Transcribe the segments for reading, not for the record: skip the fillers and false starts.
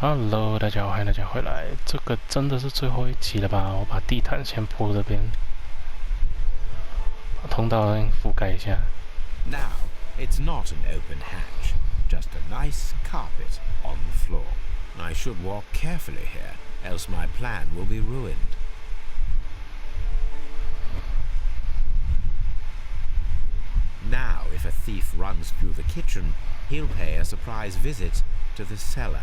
Hello，大家好，欢迎大家回来。这个真的是最后一集了吧？我把地毯先铺这边，把通道覆盖一下。Now, it's not an open hatch, just a nice carpet on the floor. I should walk carefully here, else my plan will be ruined. Now, if a thief runs through the kitchen, he'll pay a surprise visit to the cellar.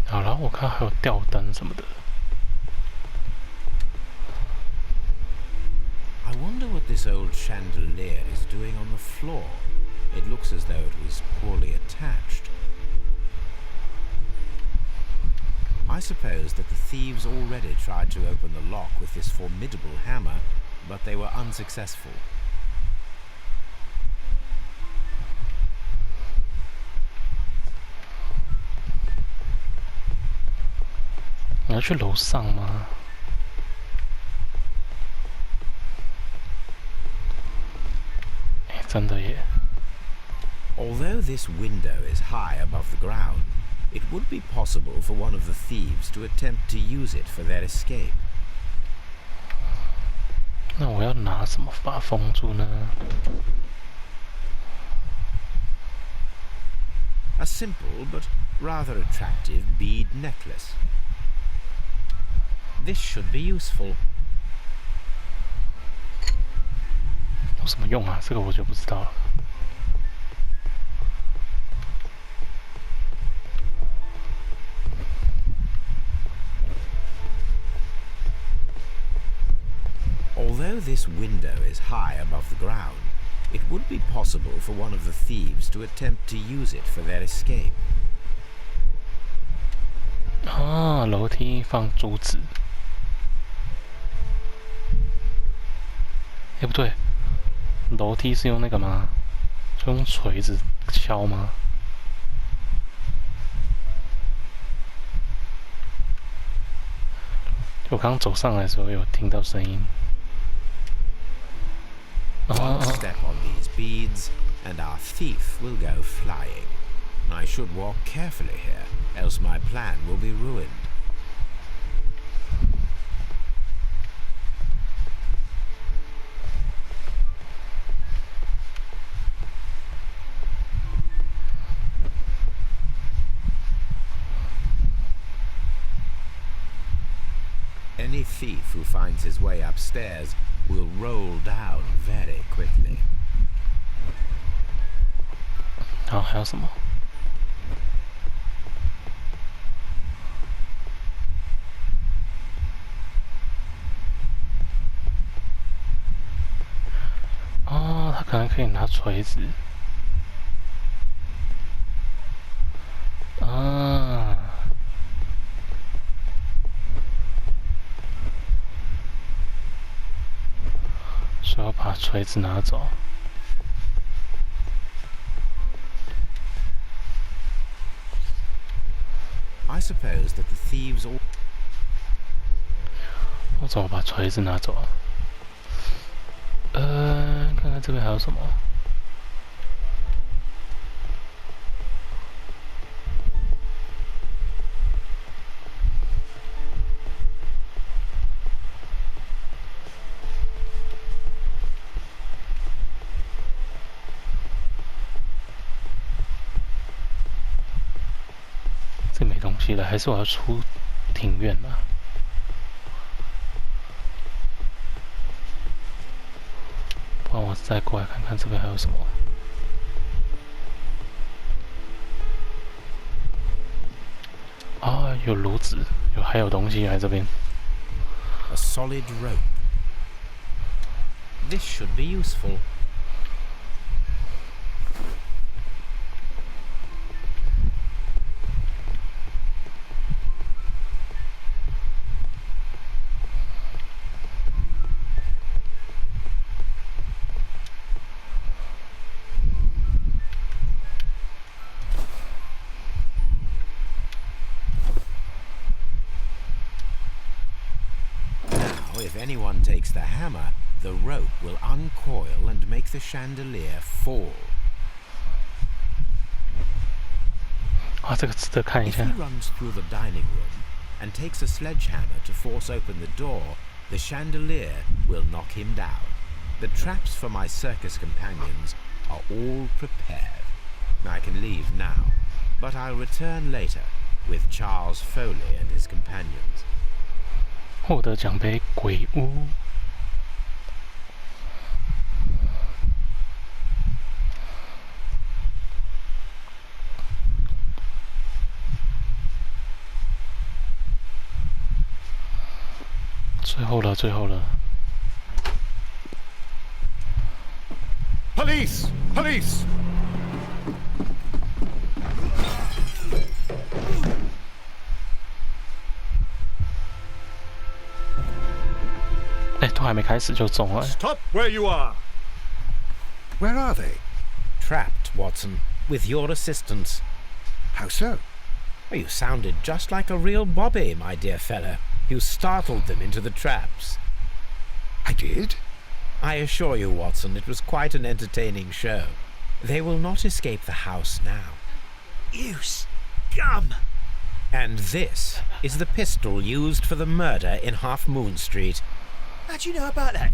好了，我看还有吊灯什么的。I wonder what this old chandelier is doing on the floor. It looks as though it was poorly attached. I suppose that the thieves already tried to open the lock with this formidable hammer, but they were unsuccessful. 你要去楼上吗？哎，真的耶！ Although this window is high above the ground, it would be possible for one of the thieves to attempt to use it for their escape. 那我要拿什么把它封住呢？ A simple but rather attractive bead necklace. This should be useful. 有什么用啊？这个我就不知道了。 Although this window is high above the ground, it would be possible for one of the thieves to attempt to use it for their escape. 啊，楼梯放珠子。哎，不对，楼梯是用那个吗？就用锤子敲吗？我刚走上来的时候有听到声音。 One step on these beads, and our thief will go flying. I should walk carefully here, else my plan will be ruined. Any thief who finds his way upstairs will roll down very quickly. 好，还有什么？哦，他可能可以拿锤子。啊。 所以要把锤子拿走。I suppose that the thieves all. 我怎么把锤子拿走啊？看看这边还有什么。这没东西了，还是我要出庭院啊？不然我再过来看看这边还有什么。啊，有炉子，还有东西来这边。A solid rope. This should be useful. If anyone takes the hammer, the rope will uncoil and make the chandelier fall. 啊，这个值得看一 If 下。 he runs through the dining room and takes a sledgehammer to force open the door, the chandelier will knock him down. The traps for my circus companions are all prepared. I can leave now, but I'll return later with Charles Foley and his companions. 获得奖杯鬼屋。最后了，最后了。 Police! Police! 哎，都还没开始就中了。 Stop where you are! Where are they? Trapped, Watson, with your assistance. How so? You sounded just like a real Bobby, my dear fellow. You startled them into the traps. I did? I assure you, Watson, it was quite an entertaining show. They will not escape the house now. You scum! And this is the pistol used for the murder in Half Moon Street. How'd you know about that?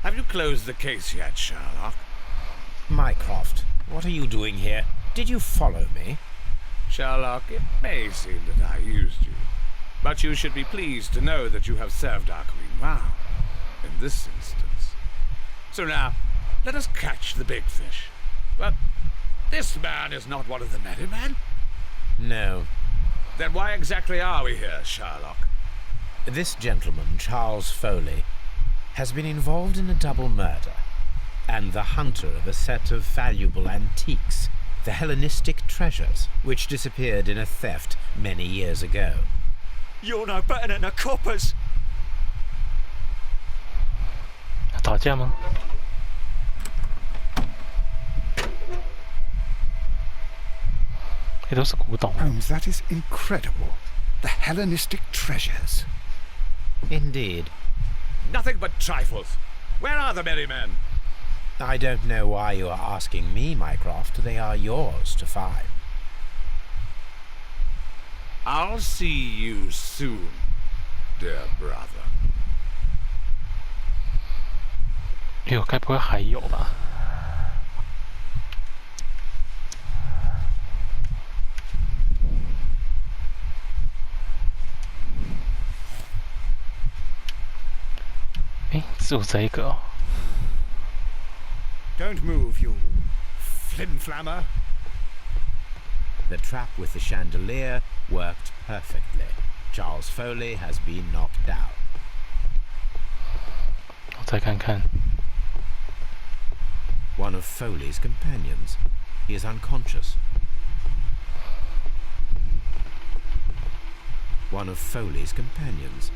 Have you closed the case yet, Sherlock? Mycroft, what are you doing here? Did you follow me? Sherlock, it may seem that I used you, but you should be pleased to know that you have served our queen well, in this instance. So now, let us catch the big fish. But this man is not one of the merry men. No. Then why exactly are we here, Sherlock? This gentleman, Charles Foley, has been involved in a double murder, and the hunter of a set of valuable antiques, the Hellenistic treasures, which disappeared in a theft many years ago. You're no better than the coppers! 打架吗？也都是古董。 Holmes, that is incredible. The Hellenistic treasures. Indeed. Nothing but trifles. Where are the merry men? I don't know why you are asking me, Mycroft. They are yours to find. I'll see you soon, dear brother. 哎呦，该不会还有吧？哎，只有这一个哦。 Don't move, you flimflammer. The trap with the chandelier worked perfectly. Charles Foley has been knocked down. 我再看看。 One of Foley's companions. He is unconscious. One of Foley's companions.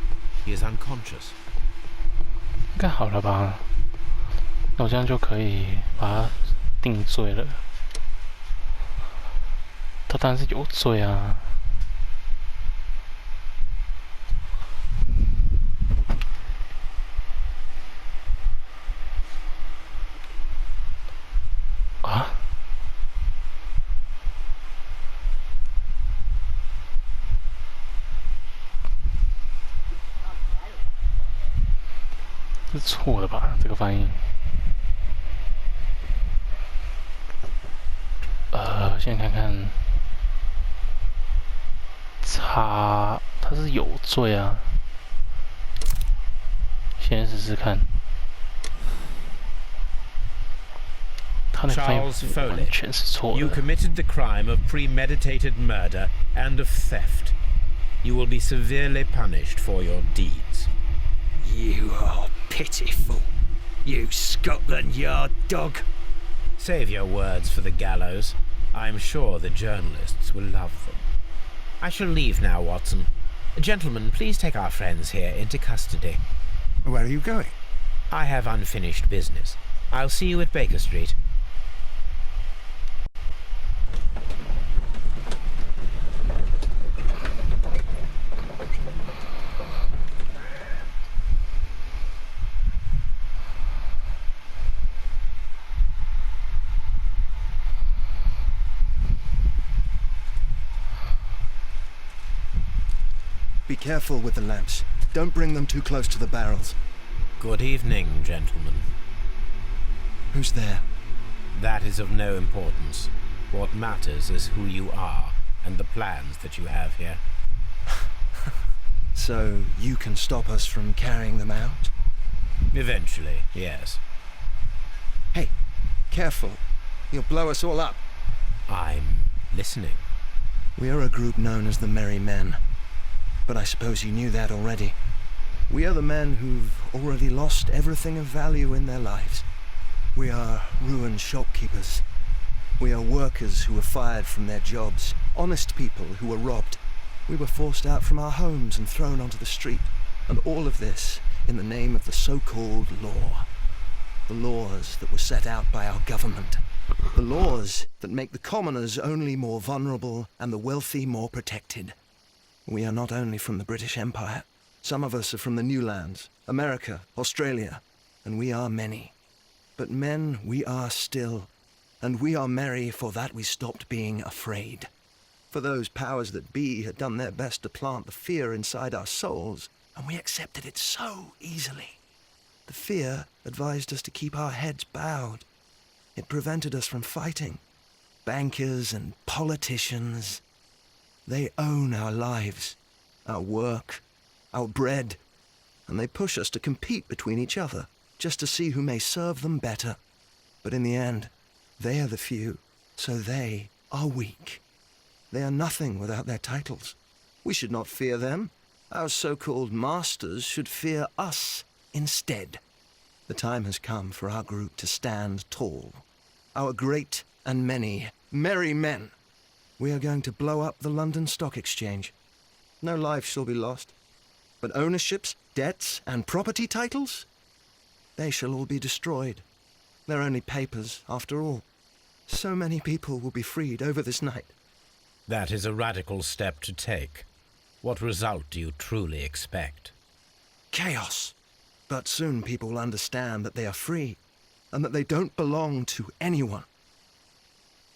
He is unconscious. 应该好了吧？那我这样就可以把他定罪了。他当然是有罪啊！啊？是错的吧？这个翻译。先看看，他是有罪啊。先试试看。他那翻译 Charles Foley, 完全是错 you 的。 committed the crime of premeditated murder and of theft. You will be severely punished for your deeds. You are pitiful. You Scotland Yard dog. Save your words for the gallows. I'm sure the journalists will love them. I shall leave now, Watson. Gentlemen, please take our friends here into custody. Where are you going? I have unfinished business. I'll see you at Baker Street. Careful with the lamps. Don't bring them too close to the barrels. Good evening, gentlemen. Who's there? That is of no importance. What matters is who you are and the plans that you have here. So you can stop us from carrying them out? Eventually, yes. Hey, careful. You'll blow us all up. I'm listening. We are a group known as the Merry Men. But I suppose you knew that already. We are the men who've already lost everything of value in their lives. We are ruined shopkeepers. We are workers who were fired from their jobs. Honest people who were robbed. We were forced out from our homes and thrown onto the street. And all of this in the name of the so-called law. The laws that were set out by our government. The laws that make the commoners only more vulnerable and the wealthy more protected. We are not only from the British Empire. Some of us are from the New Lands, America, Australia, and we are many. But men we are still, and we are merry for that we stopped being afraid. For those powers that be had done their best to plant the fear inside our souls, and we accepted it so easily. The fear advised us to keep our heads bowed. It prevented us from fighting. Bankers and politicians, they own our lives, our work, our bread, and they push us to compete between each other, just to see who may serve them better. But in the end, they are the few, so they are weak. They are nothing without their titles. We should not fear them. Our so-called masters should fear us instead. The time has come for our group to stand tall. Our great and many merry men. We are going to blow up the London Stock Exchange. No life shall be lost. But ownerships, debts, and property titles? They shall all be destroyed. They're only papers, after all. So many people will be freed over this night. That is a radical step to take. What result do you truly expect? Chaos. But soon people will understand that they are free, and that they don't belong to anyone.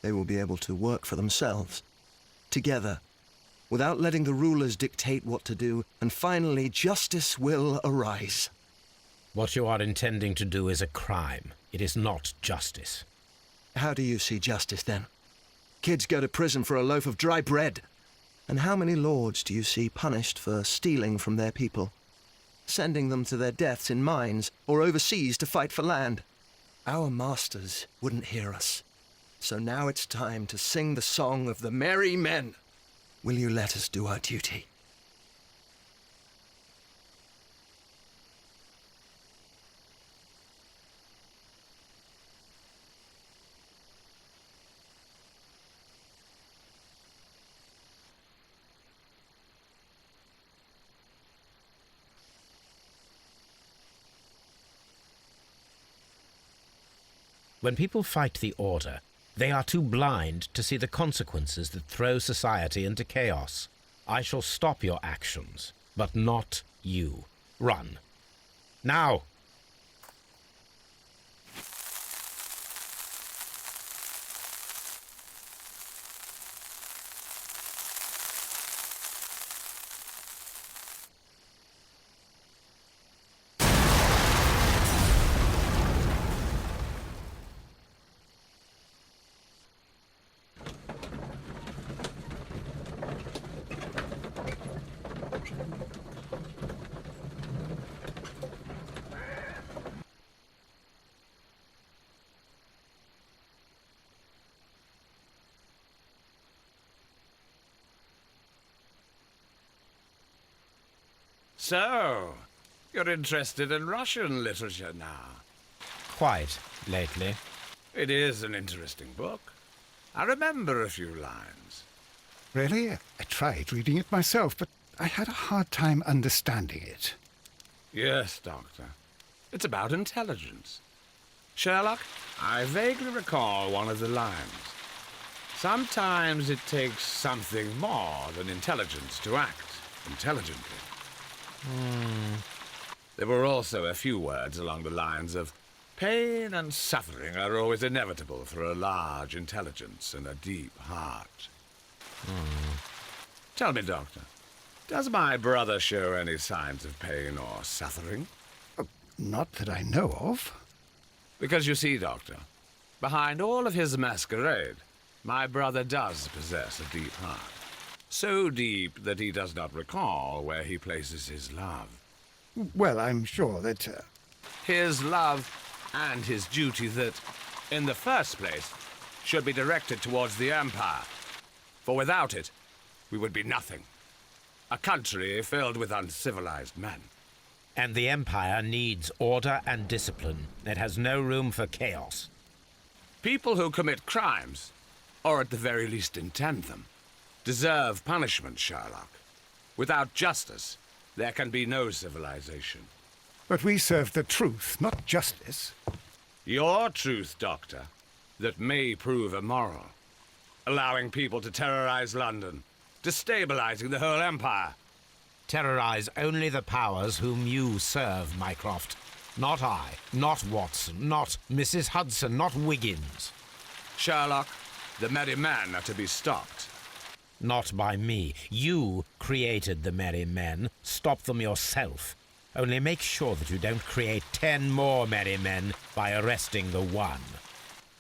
They will be able to work for themselves, together, without letting the rulers dictate what to do, and finally justice will arise. What you are intending to do is a crime. It is not justice. How do you see justice, then? Kids go to prison for a loaf of dry bread. And how many lords do you see punished for stealing from their people? Sending them to their deaths in mines or overseas to fight for land? Our masters wouldn't hear us. So now it's time to sing the song of the merry men. Will you let us do our duty? When people fight the order, they are too blind to see the consequences that throw society into chaos. I shall stop your actions, but not you. Run. Now! So, you're interested in Russian literature now? Quite lately. It is an interesting book. I remember a few lines. Really? I tried reading it myself, but I had a hard time understanding it. Yes, Doctor. It's about intelligence. Sherlock, I vaguely recall one of the lines. Sometimes it takes something more than intelligence to act intelligently. There were also a few words along the lines of, pain and suffering are always inevitable for a large intelligence and a deep heart. Tell me, Doctor, Does my brother show any signs of pain or suffering? Not that I know of. Because you see, Doctor, behind all of his masquerade, my brother does possess a deep heart. So deep that he does not recall where he places his love. Well, I'm sure that... His love and his duty that, in the first place, should be directed towards the Empire. For without it, we would be nothing. A country filled with uncivilized men. And the Empire needs order and discipline. It has no room for chaos. People who commit crimes, or at the very least intend them, deserve punishment, Sherlock. Without justice, there can be no civilization. But we serve the truth, not justice. Your truth, Doctor, that may prove immoral. Allowing people to terrorize London, destabilizing the whole empire. Terrorize only the powers whom you serve, Mycroft. Not I, not Watson, not Mrs. Hudson, not Wiggins. Sherlock, the merry men are to be stopped. Not by me. You created the merry men. Stop them yourself. Only make sure that you don't create 10 more merry men by arresting the one.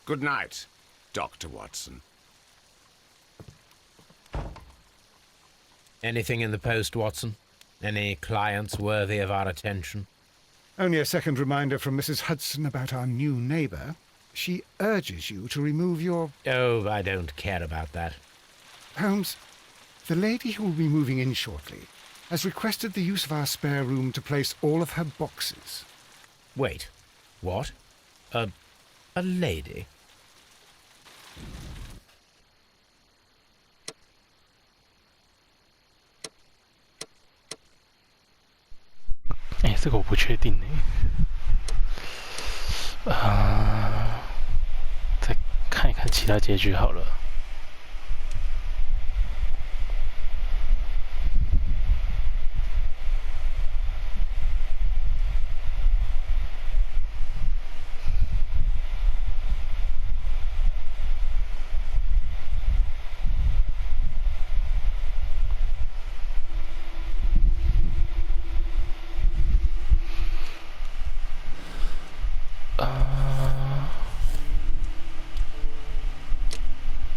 Good night, Dr. Watson. Anything in the post, Watson? Any clients worthy of our attention? Only a second reminder from Mrs. Hudson about our new neighbour. She urges you to remove your... Oh, I don't care about that. Holmes, the lady who will be moving in shortly has requested the use of our spare room to place all of her boxes. Wait, what? A lady?这个我不确定再看一看其他结局好了。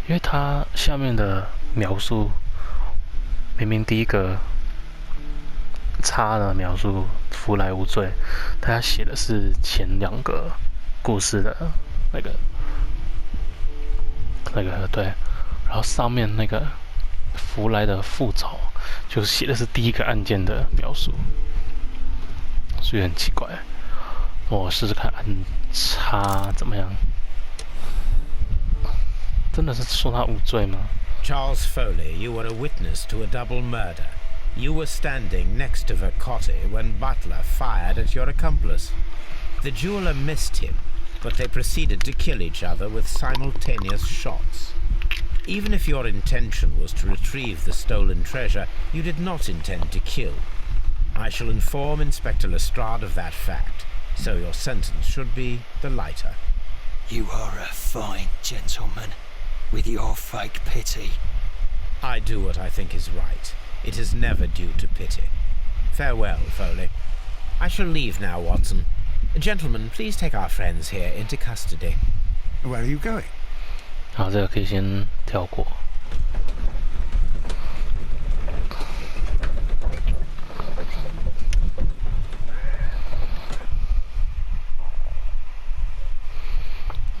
因为它下面的描述，明明第一个的描述福来无罪，他写的是前2个故事的那个对，然后上面那个福来的复仇，就是写的是第一个案件的描述，所以很奇怪。我试试看按叉怎么样。真的是说他无罪吗？ Charles Foley, you were a witness to a double murder. You were standing next to Vercotti when Butler fired at your accomplice. The jeweler missed him, but they proceeded to kill each other with simultaneous shots. Even if your intention was to retrieve the stolen treasure, you did not intend to kill. I shall inform Inspector Lestrade of that fact, so your sentence should be the lighter. You are a fine gentleman, with your fake pity. I do what I think is right. It is never due to pity. Farewell, Foley. I shall leave now, Watson. Gentlemen, please take our friends here into custody. Where are you going? 好，这个可以先跳过。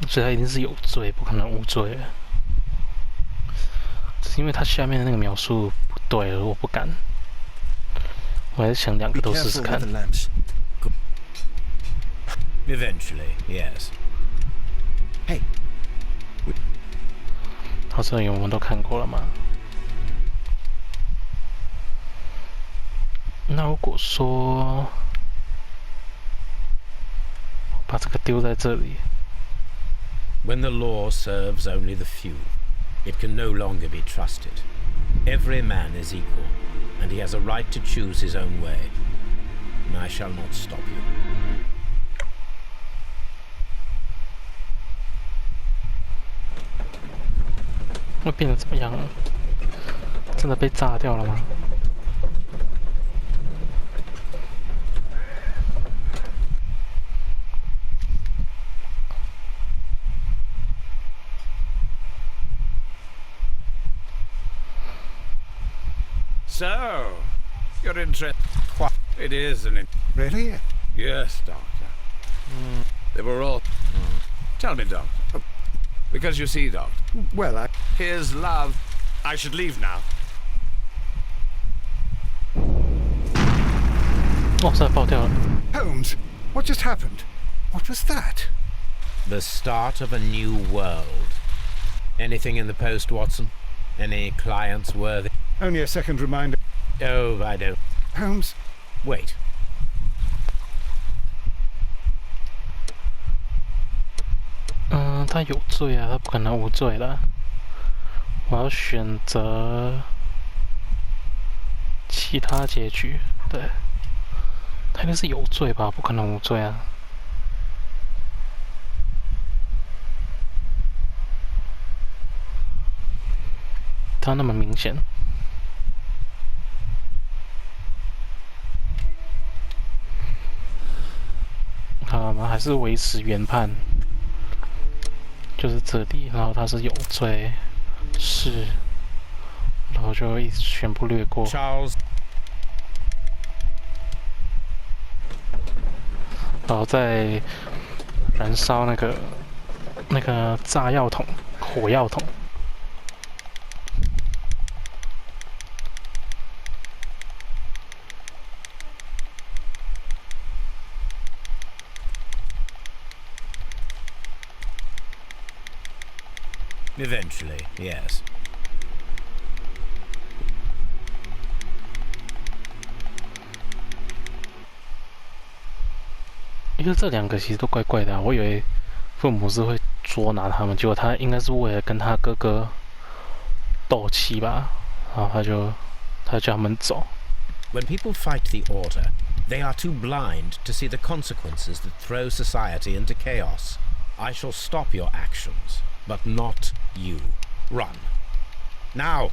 所以他一定是有罪，不可能无罪。只是因为他下面的那个描述不对了，我不敢。我还是想2个都试试看。Eventually, yes. Hey. 好，这个我们都看过了吗？那如果说把这个丢在这里。 When the law serves only the few, it can no longer be trusted. Every man is equal, and he has a right to choose his own way. And I shall not stop you. 会变得怎么样？真的被炸掉了吗？ So, you're interested? What? It is an... Really? Yes, Doctor. They were all... Tell me, Doctor. Because you see, Doctor. Well, His love... I should leave now. 哇塞，爆掉了！ Holmes, what just happened? What was that? The start of a new world. Anything in the post, Watson? Any clients worthy? Only a second reminder. Oh, I don't... Holmes, Wait. 他有罪啊，他不可能无罪的。我要选择其他结局，对，他应该是有罪吧，不可能无罪啊。他那么明显。好吗？还是维持原判，就是这里，然后他是有罪，是，然后就一全部略过。 Charles... 然后再燃烧那个炸药桶、火药桶。Eventually, yes. 因为这两个其实都怪怪的啊，我以为福尔摩斯会捉拿他们，结果他应该是为了跟他哥哥斗气吧，然后他就叫他们走。 When people fight the Order, they are too blind to see the consequences that throw society into chaos. I shall stop your actions, but not you. Run. Now!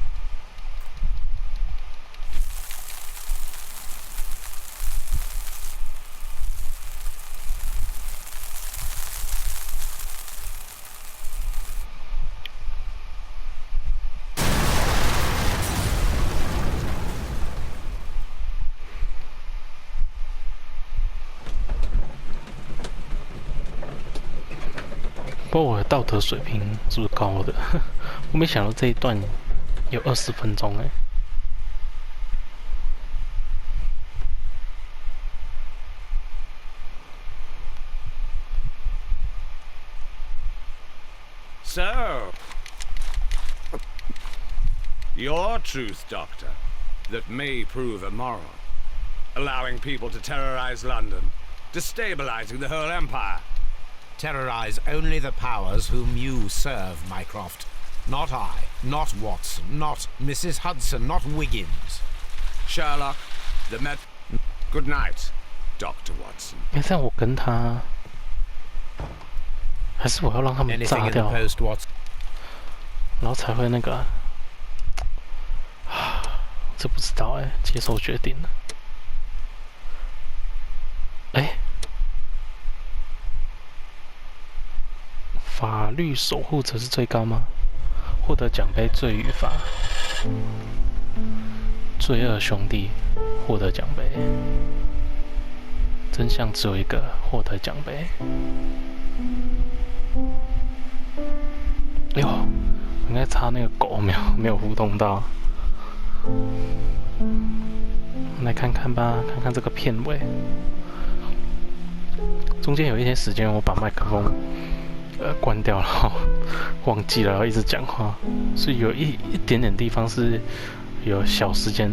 不过我的道德水平是不是高的？我没想到这一段有20分钟哎。So, your truth, Doctor, that may prove immoral, allowing people to terrorize London, destabilizing the whole empire. Terrorize only the powers whom you serve, Mycroft. Not I, not Watson, not Mrs. Hudson, not Wiggins. Sherlock, the Met... Good night, Dr. Watson. 哎，这样我跟他，还是我要让他们 Anything 炸 in the 掉， post, Watson? 然后才会那个这不知道哎，接受决定了。哎。 法律守护者是最高吗？获得奖杯罪与罚。罪恶兄弟获得奖杯。真相只有一个，获得奖杯。哎呦，我应该插那个狗，没有互动到。我们来看看吧，看看这个片尾。中间有一些时间，我把麦克风。 关掉了，忘记了，然后一直讲话，所以有一点点地方是有小时间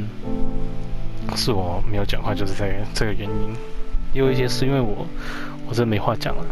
是我没有讲话，就是这个原因。也有一些是因为我真没话讲了。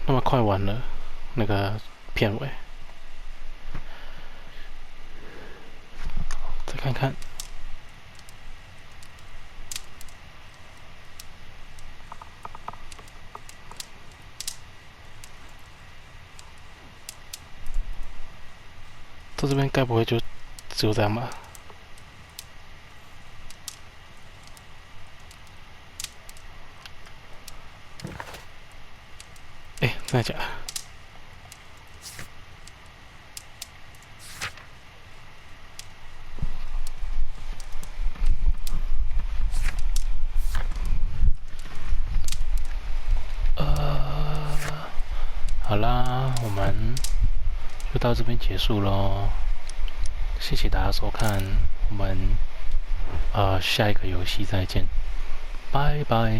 那么快完了那个片尾，再看看。到这边该不会就只有这样吧？哎，真的假的？好啦，我们就到这边结束咯。谢谢大家收看，我们下一个游戏再见，拜拜。